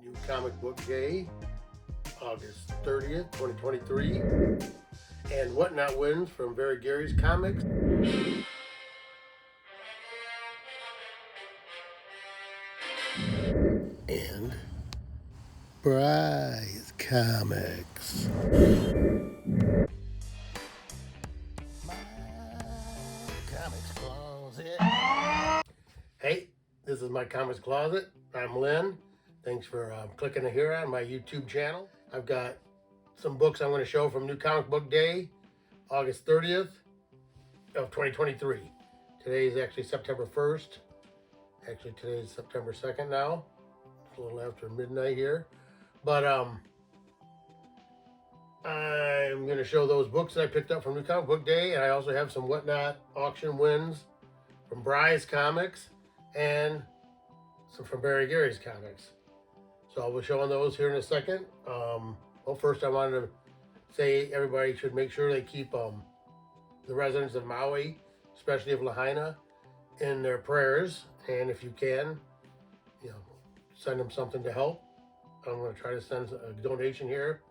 New Comic Book Day, August 30th, 2023. And Whatnot wins from Very Gary's Comics. And Bry's Comics. My Comics Closet. Hey, this is my Comics Closet. I'm Lynn. Thanks for clicking here on my YouTube channel. I've got some books I'm going to show from New Comic Book Day, August 30th of 2023. Today is actually September 1st. Actually, today is September 2nd now. It's a little after midnight here. But I'm going to show those books that I picked up from New Comic Book Day. And I also have some Whatnot auction wins from Bry's Comics and some from Barry Gary's Comics. So I'll be showing those here in a second. Well, first I wanted to say everybody should make sure they keep the residents of Maui, especially of Lahaina, in their prayers. And if you can, send them something to help. I'm going to try to send a donation here.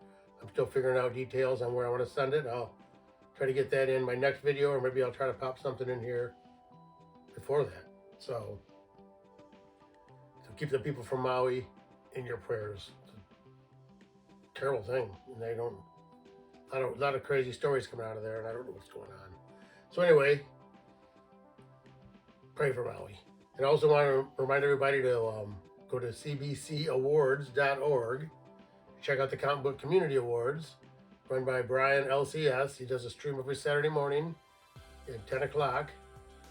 I'm still figuring out details on where I want to send it. I'll try to get that in my next video, or maybe I'll try to pop something in here before that. So keep the people from Maui in your prayers. It's a terrible thing. And a lot of crazy stories coming out of there, and I don't know what's going on. So anyway, pray for Maui. And I also want to remind everybody to go to CBCAwards.org. Check out the Comic Book Community Awards, run by Brian LCS. He does a stream every Saturday morning at 10 o'clock.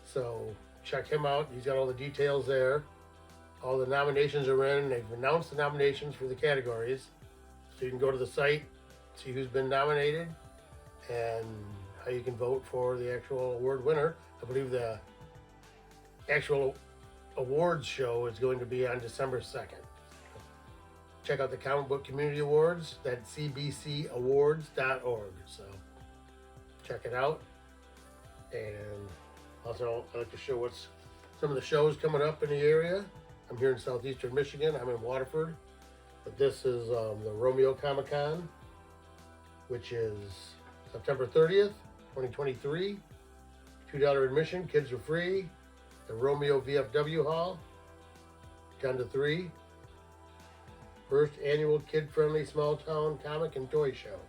So check him out. He's got all the details there. All the nominations are in. They've announced the nominations for the categories. So you can go to the site, see who's been nominated, and how you can vote for the actual award winner. I believe the actual awards show is going to be on December 2nd. Check out the Comic Book Community Awards. That's cbcawards.org. So check it out. And also, I'd like to show what's some of the shows coming up in the area. I'm here in southeastern Michigan. I'm in Waterford. But this is the Romeo Comic Con, which is September 30th, 2023. $2 admission. Kids are free. The Romeo VFW Hall, 10 to 3. First annual kid-friendly small-town comic and toy show.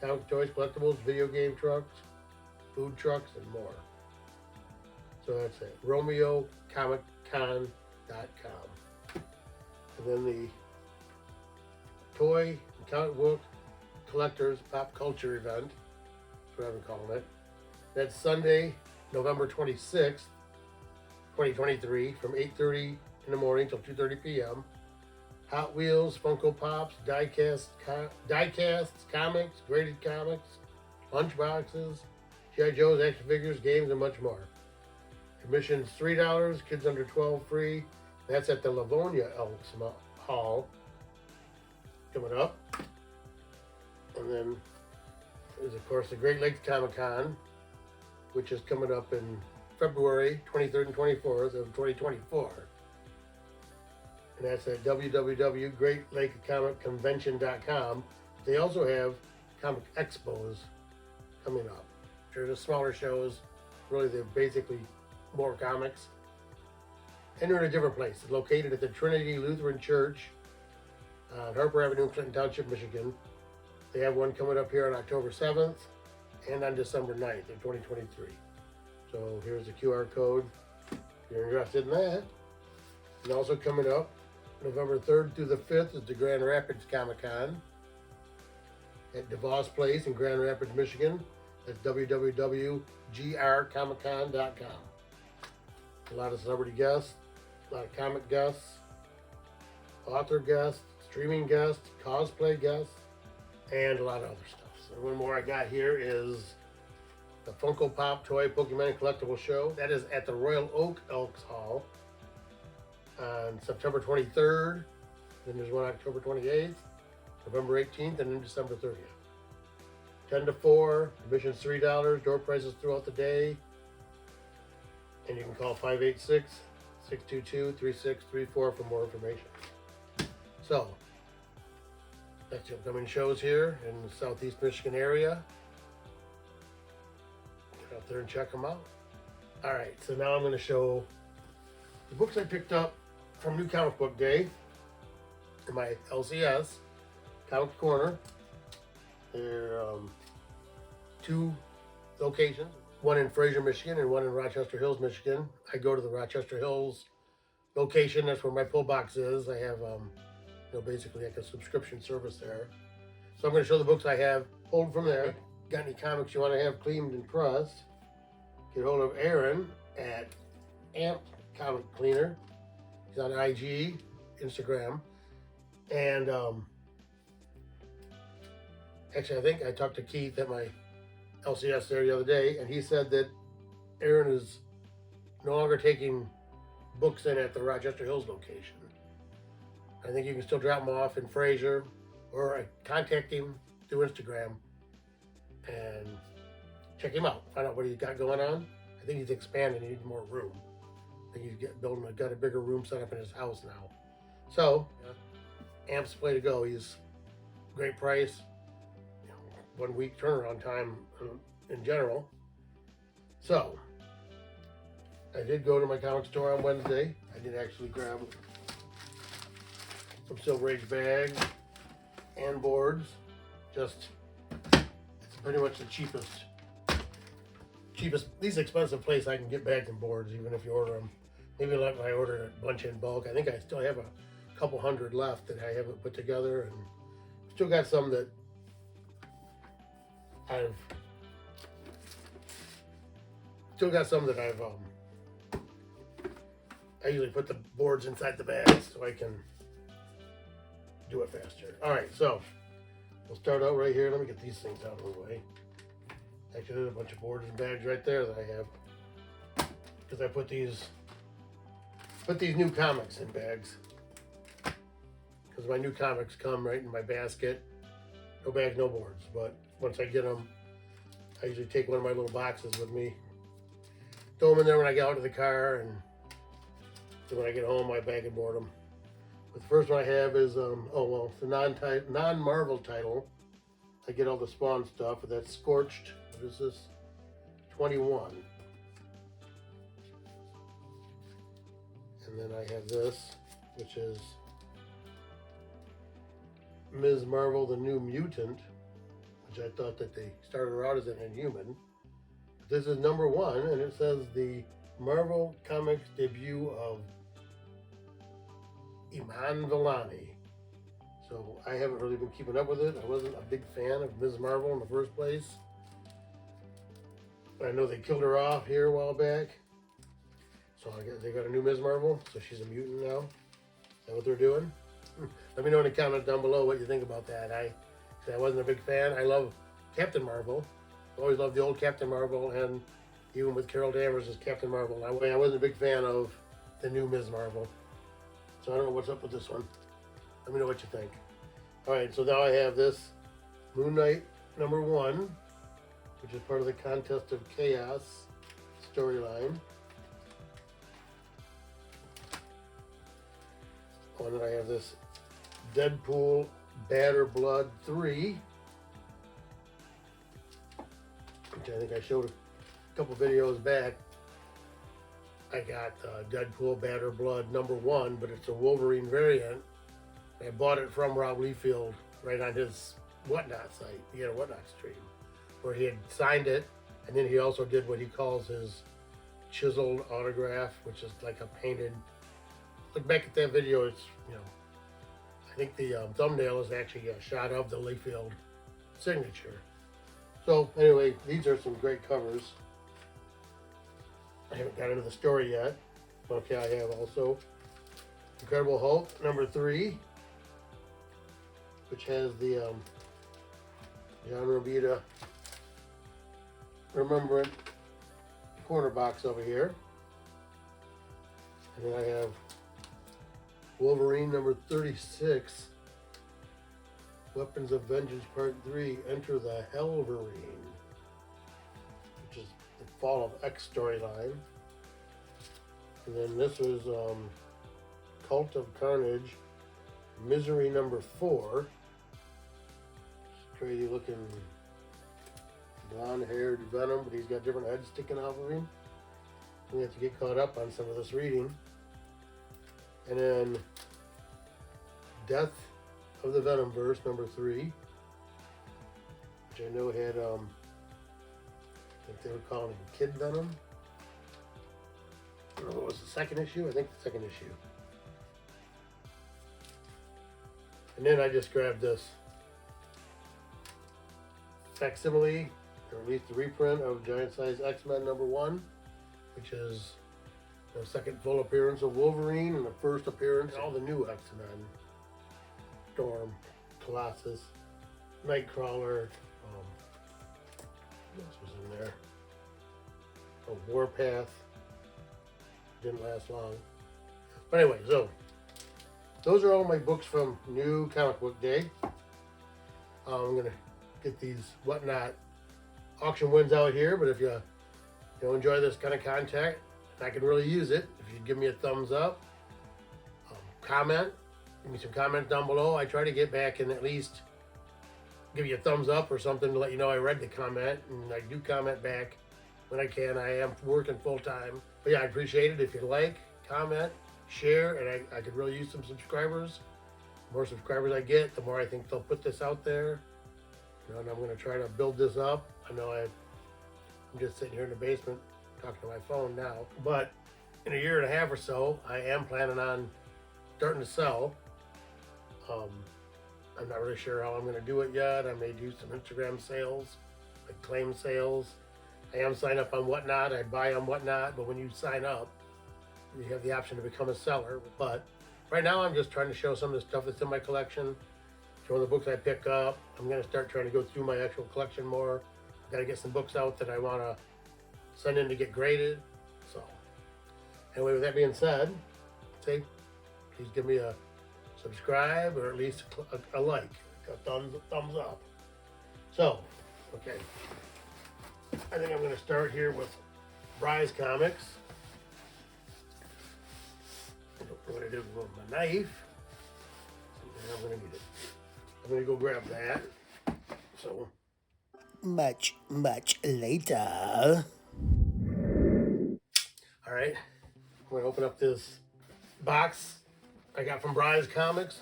Comic toys, collectibles, video game trucks, food trucks, and more. So that's it. RomeoComicCon.com. And then the toy and comic book collectors pop culture event. That's what I've been calling it. That's Sunday, November 26th, 2023, from 8:30 in the morning till 2:30 p.m. Hot Wheels, Funko Pops, die-casts, comics, graded comics, lunchboxes, G.I. Joe's, action figures, games, and much more. Admission's $3, kids under 12 free. That's at the Livonia Elks Hall coming up. And then there's, of course, the Great Lakes Comic Con, which is coming up in February 23rd and 24th of 2024. And that's at www.greatlakecomicconvention.com. They also have comic expos coming up. They're just smaller shows. Really, they're basically more comics. And they're in a different place. It's located at the Trinity Lutheran Church on Harper Avenue, Clinton Township, Michigan. They have one coming up here on October 7th and on December 9th of 2023. So here's the QR code if you're interested in that. And also coming up, November 3rd through the 5th is the Grand Rapids Comic Con at DeVos Place in Grand Rapids, Michigan. That's www.grcomiccon.com. A lot of celebrity guests, a lot of comic guests, author guests, streaming guests, cosplay guests, and a lot of other stuff. So one more I got here is the Funko Pop Toy Pokemon Collectible Show. That is at the Royal Oak Elks Hall on September 23rd. Then there's one October 28th, November 18th, and then December 30th. 10 to 4, admission's $3, door prices throughout the day. And you can call 586-622-3634 for more information. So that's the upcoming shows here in the Southeast Michigan area. Get out there and check them out. All right, so now I'm going to show the books I picked up from New Comic Book Day in my LCS Comic Corner. There are 2 locations, one in Fraser, Michigan, and one in Rochester Hills, Michigan. I go to the Rochester Hills location. That's where my pull box is. I have, basically like a subscription service there. So I'm going to show the books I have pulled from there. Got any comics you want to have cleaned and pressed? Get hold of Aaron at Amp Comic Cleaner. He's on IG, Instagram, and actually I think I talked to Keith at my LCS there the other day, and he said that Aaron is no longer taking books in at the Rochester Hills location. I think you can still drop them off in Fraser, or contact him through Instagram and check him out. Find out what he's got going on. I think he's expanding. He needs more room. I think he's got a bigger room set up in his house now. So, Amp's the way to go. He's great price. 1 week turnaround time in general. So, I did go to my comic store on Wednesday. I did actually grab some Silver Age bags and boards. It's pretty much the cheapest, least expensive place I can get bags and boards, even if you order them. Maybe like I ordered a bunch in bulk. I think I still have a couple hundred left that I haven't put together, and still got some that I've I usually put the boards inside the bags so I can do it faster. All right, so we'll start out right here. Let me get these things out of the way. Actually, there's a bunch of boards and bags right there that I have, because I put these new comics in bags, because my new comics come right in my basket. No bags, no boards. But once I get them, I usually take one of my little boxes with me, throw them in there when I get out of the car, and then when I get home, I bag and board them. But the first one I have is, it's a non-Marvel title. I get all the Spawn stuff, but that's Scorched. What is this? 21. And then I have this, which is Ms. Marvel, the New Mutant, which I thought that they started her out as an Inhuman. This is #1, and it says the Marvel Comics debut of Iman Vellani. So I haven't really been keeping up with it. I wasn't a big fan of Ms. Marvel in the first place. I know they killed her off here a while back. So I guess they got a new Ms. Marvel, so she's a mutant now. Is that what they're doing? Let me know in the comments down below what you think about that. I wasn't a big fan. I love Captain Marvel. Always loved the old Captain Marvel, and even with Carol Danvers as Captain Marvel. I wasn't a big fan of the new Ms. Marvel. So I don't know what's up with this one. Let me know what you think. All right, so now I have this Moon Knight #1, which is part of the Contest of Chaos storyline. And then I have this Deadpool Batter Blood 3, which I think I showed a couple videos back. I got Deadpool Batter Blood #1, but it's a Wolverine variant. I bought it from Rob Liefeld right on his Whatnot site. He had a Whatnot stream where he had signed it, and then he also did what he calls his chiseled autograph, which is like a painted. Look back at that video. It's, I think the thumbnail is actually a shot of the Liefeld signature. So anyway, these are some great covers. I haven't got into the story yet. Okay, I have also Incredible Hulk #3, which has the John Romita Remembrance corner box over here. And then I have Wolverine #36, Weapons of Vengeance Part 3, Enter the Hellverine, which is the Fall of X storyline. And then this was Cult of Carnage, Misery number 4. Crazy looking blonde haired Venom, but he's got different heads sticking off of him. We have to get caught up on some of this reading. And then Death of the Venomverse number 3, which I know had I think they were calling him Kid Venom. I don't know what was the second issue. I think the second issue. And then I just grabbed this facsimile, or at least the reprint of Giant Size X-Men number 1, which is the second full appearance of Wolverine and the first appearance of all the new X-Men. Storm, Colossus, Nightcrawler, what else was in there? Oh, Warpath. Didn't last long. But anyway, so those are all my books from New Comic Book Day. I'm gonna get these Whatnot auction wins out here, but if you enjoy this kind of content, I can really use it. If you give me a thumbs up, comment, give me some comments down below. I try to get back and at least give you a thumbs up or something to let you know I read the comment, and I do comment back when I can. I am working full time, but yeah, I appreciate it if you like, comment, share, and I could really use some subscribers. The more subscribers I get, the more I think they'll put this out there. And I'm going to try to build this up. I know I'm just sitting here in the basement talking to my phone now, but in a year and a half or so, I am planning on starting to sell. I'm not really sure how I'm going to do it yet. I may do some Instagram sales, like claim sales. I am signed up on Whatnot. I buy on Whatnot, but when you sign up, you have the option to become a seller. But right now, I'm just trying to show some of the stuff that's in my collection, showing the books I pick up. I'm going to start trying to go through my actual collection more. I've got to get some books out that I want to send in to get graded. So anyway, with that being said, please give me a subscribe, or at least a like, a thumbs up. So, okay. I think I'm going to start here with Bry's Comics. I don't know what I did with my knife. I'm going to need it. I'm going to go grab that. So, much later. All right. I'm going to open up this box I got from Bry's Comics.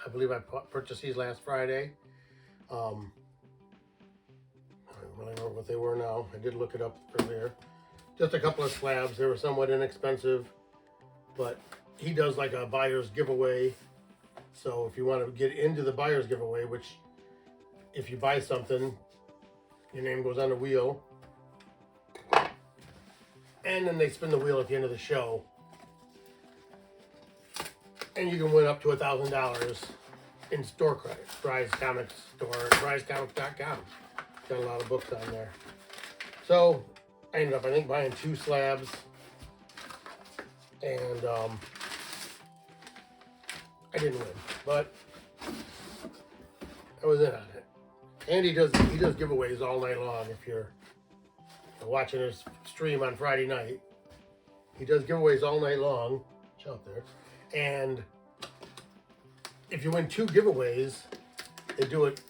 I believe I purchased these last Friday. I don't really know what they were now. I did look it up earlier. Just a couple of slabs. They were somewhat inexpensive, but he does like a buyer's giveaway. So if you want to get into the buyer's giveaway, which if you buy something, your name goes on the wheel, and then they spin the wheel at the end of the show, and you can win up to $1,000 in store credit. Bry's Comics store, bryscomics.com. Got a lot of books on there. So I ended up, I think, buying 2 slabs, and I didn't win, but I was in on it. And he does giveaways all night long. If you're watching his stream on Friday night, he does giveaways all night long. It's out there. And if you win 2 giveaways, they do it.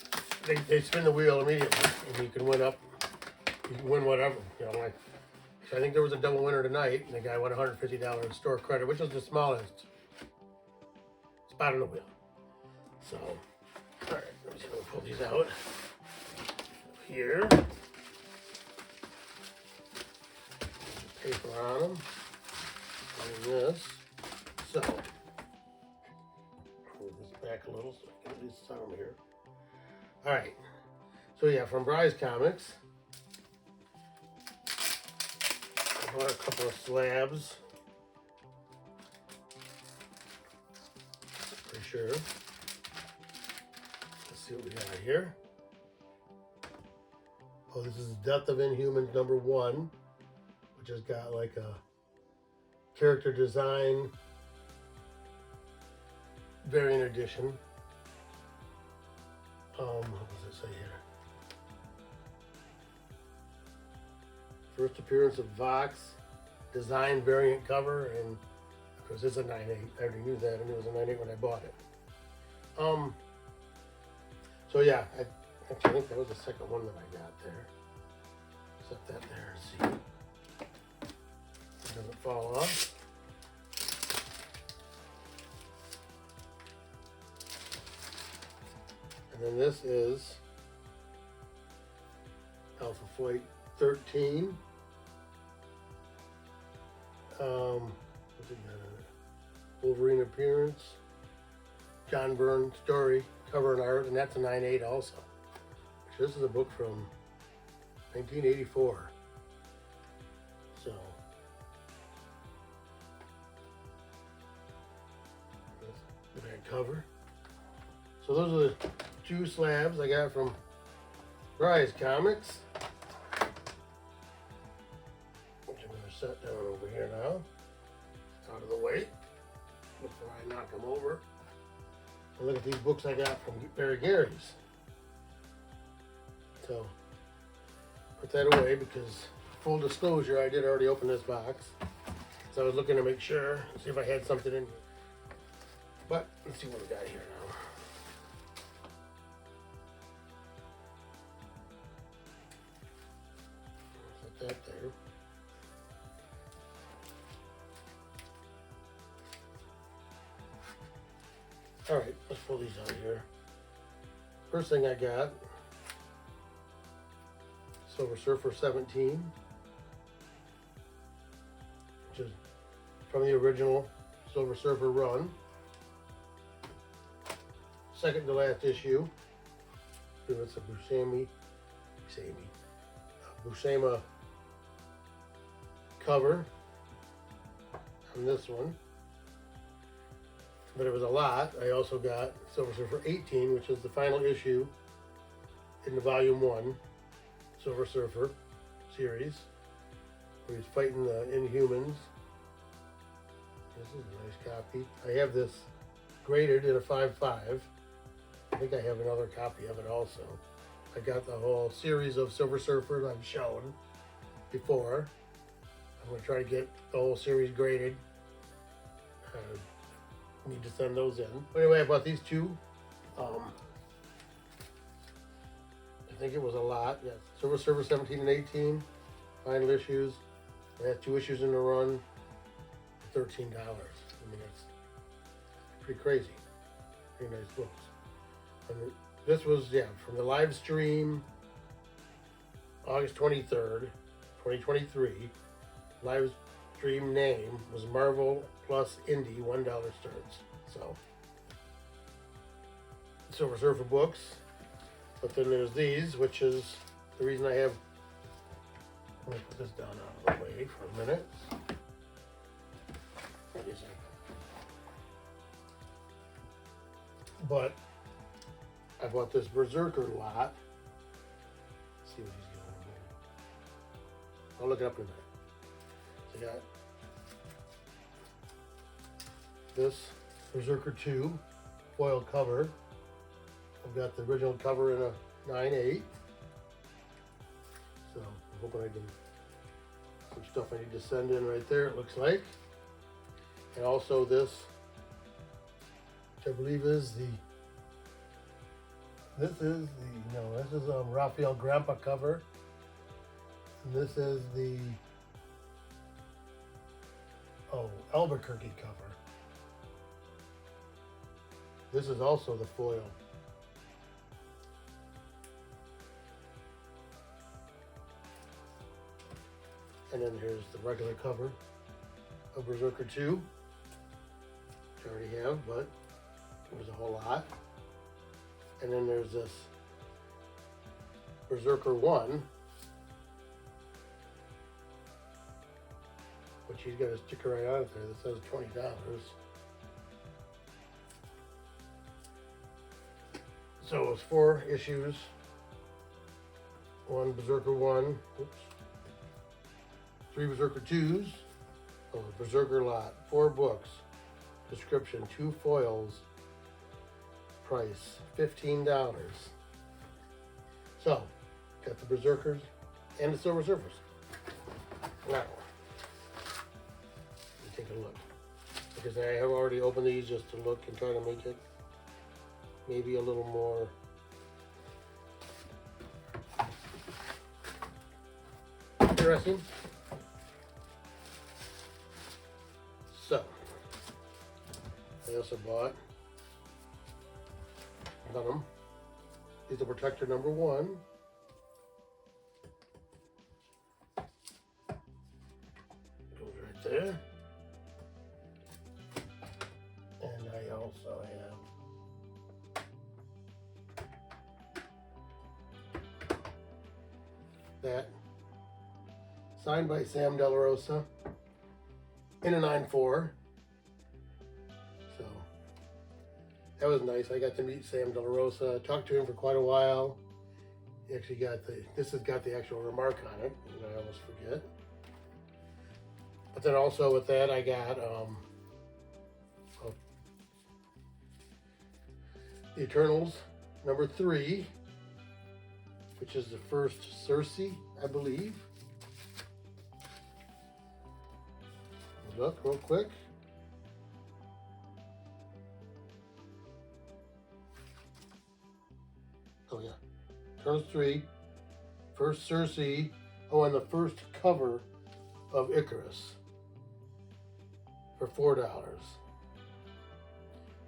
They spin the wheel immediately, and you can win whatever. Like, so I think there was a double winner tonight, and the guy won $150 in store credit, which is the smallest spot on the wheel. So, all right, let me see if I can pull these out here. Paper on them. And this. So, move this back a little so I can at least sign them here. All right. So yeah, from Bry's Comics, I bought a couple of slabs. For sure. Let's see what we got here. Oh, this is Death of Inhumans number 1, which has got like a character design variant edition. What does it say here? First appearance of Vox, design variant cover, and of course it's a 9.8. I already knew that, and it was a 9.8 when I bought it. So yeah, I actually think that was the second one that I got there. Set that there and see it doesn't fall off. And then this is Alpha Flight 13. What's it got on it? Wolverine appearance. John Byrne story, cover and art, and that's a 9.8 also. This is a book from 1984. So that's the back cover. So those are the two slabs I got from Rise Comics, which I'm going to set down over here now, out of the way, before I knock them over. And look at these books I got from Barry Gary's. So put that away because, full disclosure, I did already open this box. So I was looking to make sure, see if I had something in here. But let's see what we got here now. Set that there. All right, let's pull these out here. First thing I got, Silver Surfer 17, which is from the original Silver Surfer run. Second to last issue. It's a Buscema cover on this one. But it was a lot. I also got Silver Surfer 18, which is the final issue in the Volume 1 Silver Surfer series, where he's fighting the Inhumans. This is a nice copy. I have this graded in a 5.5. I think I have another copy of it also. I got the whole series of Silver Surfers I've shown before. I'm going to try to get the whole series graded. Need to send those in. Anyway, I bought these two. I think it was a lot. Yes, Silver Surfer 17 and 18, final issues. I had 2 issues in the run, $13. I mean, that's pretty crazy. Pretty nice books. And this was, from the live stream, August 23rd, 2023. Live stream name was Marvel plus Indie, $1 starts. So, Silver Surfer books. But then there's these, which is the reason I have. Let me put this down out of the way for a minute. But I bought this Berserker lot. Let's see what he's got in here. I'll look it up in a minute. So I got this Berserker 2 foil cover. I've got the original cover in a 9.8. So I'm hoping I can, some stuff I need to send in right there, it looks like. And also this, which I believe is this is Raphael Grandpa cover. And this is the, Albuquerque cover. This is also the foil. And then here's the regular cover of Berserker 2, which I already have, but it was a whole lot. And then there's this Berserker 1, which he's got a sticker right on it there that says $20. So it was 4 issues, 1 Berserker 1, 3 Berserker 2s, Berserker lot, 4 books, description, 2 foils, price $15. So, got the Berserkers and the Silver Surfers. Now, let me take a look. Because I have already opened these just to look and try to make it maybe a little more interesting. So, I also bought Venom. He's the protector number 1. Goes right there. And I also have that signed by Sam De La Rosa in a 9.4. So that was nice. I got to meet Sam De La Rosa, talked to him for quite a while. He actually got this has got the actual remark on it, and I almost forget. But then also with that, I got the Eternals number 3, which is the first Cersei, I believe. Look real quick. Oh yeah, Eternals 3, first Cersei. Oh, and the first cover of Icarus for $4.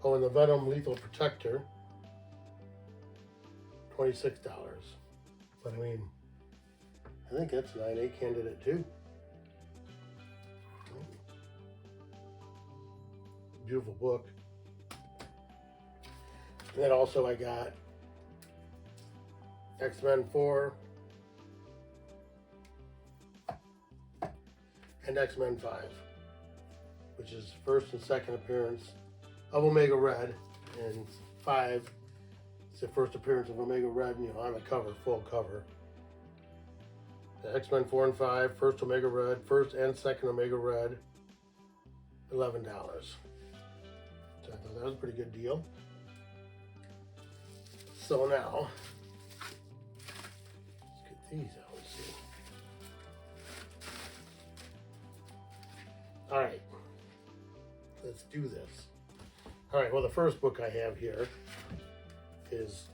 Oh, and the Venom Lethal Protector, $26. But I mean, I think that's an 9.8 candidate too. Beautiful book. And then also I got X-Men 4 and X-Men 5, which is first and second appearance of Omega Red, and 5 is the first appearance of Omega Red, on the cover, full cover. The X-Men 4 and 5, first Omega Red, first and second Omega Red, $11. So I thought that was a pretty good deal. So now, let's get these out and see. All right, let's do this. All right, well, the first book I have here is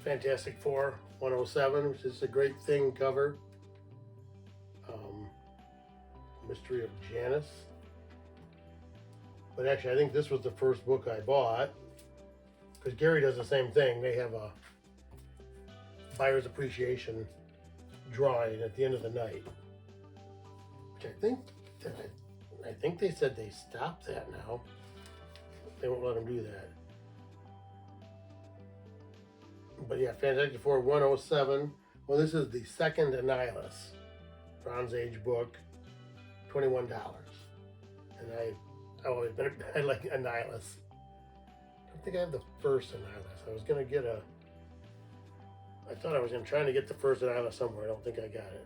Fantastic Four 107, which is a Great Thing cover. Mystery of Janice. But actually, I think this was the first book I bought, because Gary does the same thing. They have a buyer's appreciation drawing at the end of the night, which I think they said they stopped that now. They won't let them do that. But yeah, Fantastic Four 107. Well, this is the second Annihilus Bronze Age book, $21. And I've always been I like Annihilus. I don't think I have the first Annihilus. I was gonna get I thought I was trying to get the first Annihilus somewhere. I don't think I got it.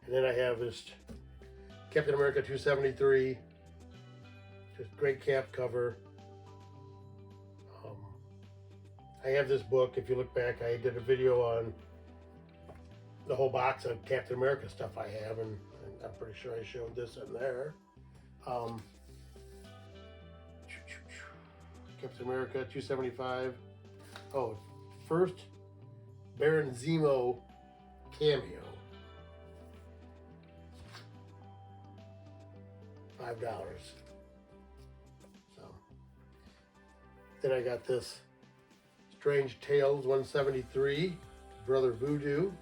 And then I have this Captain America 273. Just great cap cover. I have this book. If you look back, I did a video on the whole box of Captain America stuff I have, and I'm pretty sure I showed this in there. Captain America 275. Oh, first Baron Zemo cameo. $5. So then I got this Strange Tales 173, Brother Voodoo.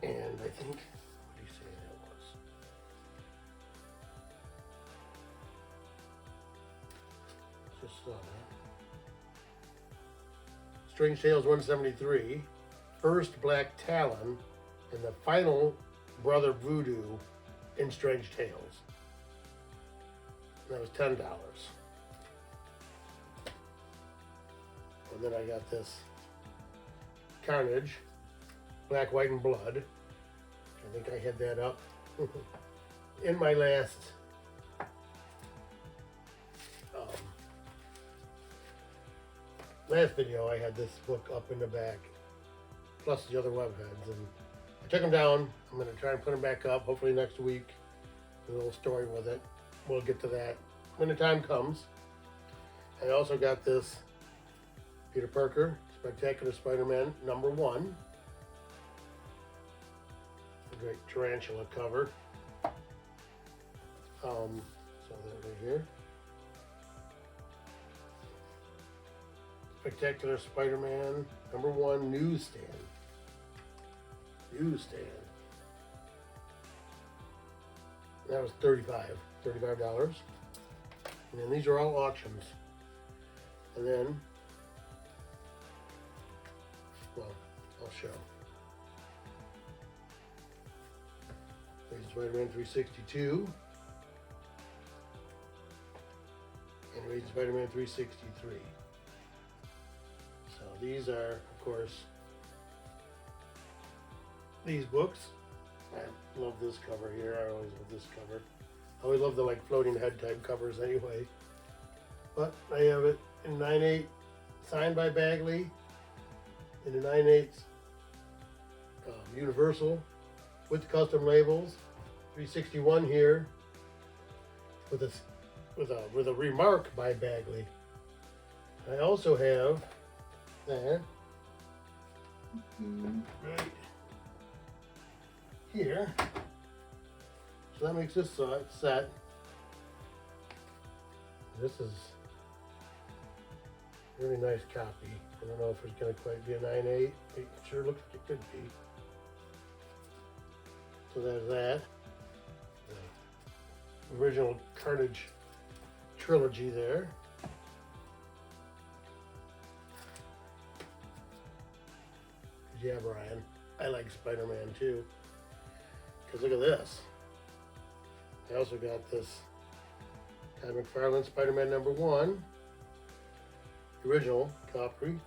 And I think, what do you say that was? Just saw that. Strange Tales 173, first Black Talon, and the final Brother Voodoo in Strange Tales. That was $10. And then I got this Carnage, Black, White, and Blood. I think I had that up in my last video. I had this book up in the back, plus the other webheads, and I took them down. I'm going to try and put them back up, hopefully next week, with a little story with it. we'll get to that when the time comes. I also got this Peter Parker Spectacular Spider-Man #1. A great tarantula cover. So that right here. Spectacular Spider-Man #1 newsstand. That was $35. And then these are all auctions. And then, well, I'll show. Amazing Spider-Man 362. And Amazing Spider-Man 363. So these are, of course, these books. I love this cover here. I always love this cover. I always love the like floating head type covers anyway. But I have it in 9/8 signed by Bagley, in the 9/8 Universal with custom labels. 361 here with a remark by Bagley. I also have that right here. So that makes this set. This is a really nice copy. I don't know if it's going to quite be a 9/8. It sure looks like it could be. So there's that. The original Carnage trilogy there. Yeah, Brian, I like Spider-Man too. Because look at this. I also got this Todd McFarlane Spider-Man #1, the original copy,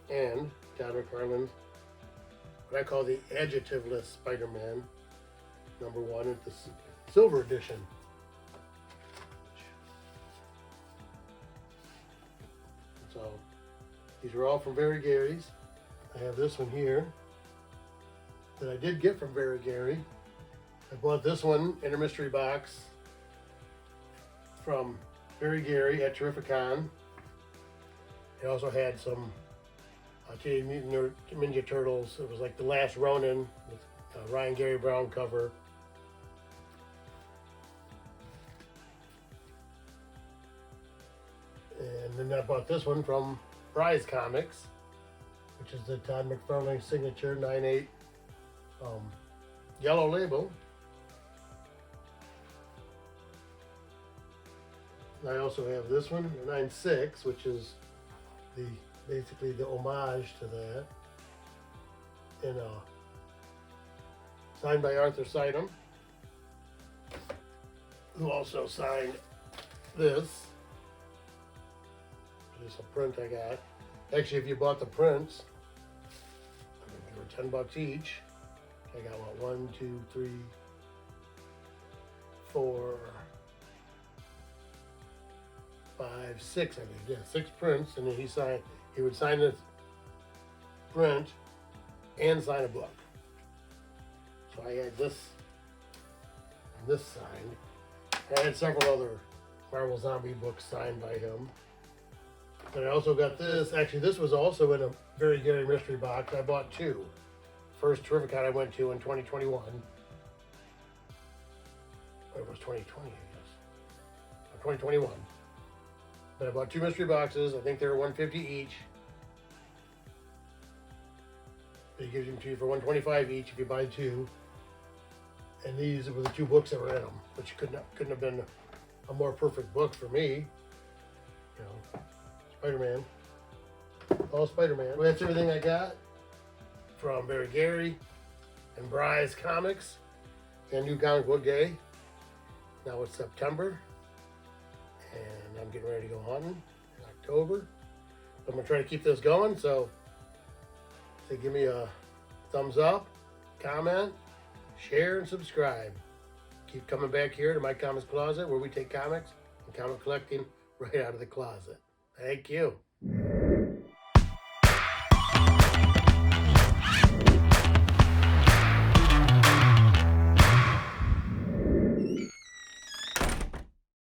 and Todd McFarlane's what I call the adjectiveless Spider-Man #1 with the silver edition. So these are all from Very Gary's. I have this one here that I did get from Very Gary. I bought this one in a mystery box from Very Gary at Terrificon. It also had some Teenage Mutant Ninja Turtles. It was like The Last Ronin with Ryan Gary Brown cover. And then I bought this one from Prize Comics, which is the Todd McFarlane signature 9/8 yellow label. I also have this one, 9/6, which is basically the homage to that, and signed by Arthur Sidem, who also signed this. Just a print I got. Actually, if you bought the prints, they were $10 each. I got what, 1, 2, 3, 4, 5, 6, I think. Yeah, 6 prints, and then he would sign this print and sign a book. So I had this and this signed. I had several other Marvel Zombie books signed by him. And I also got this. Actually, this was also in a Very Gary mystery box. I bought 2. First Terrificon I went to in 2021. Or it was 2020, I guess. Or 2021. But I bought 2 mystery boxes. I think they were $150 each. He gives them to you for $125 each if you buy 2. And these were the 2 books that were in them, which couldn't have been a more perfect book for me. You know, Spider-Man. All Spider-Man. Well, that's everything I got from Very Gary and Bry's Comics and New Comic Book Day. Now it's September, and I'm getting ready to go hunting in October. I'm gonna try to keep this going, so give me a thumbs up, comment, share, and subscribe. Keep coming back here to my comics closet where we take comics and comic collecting right out of the closet. Thank you.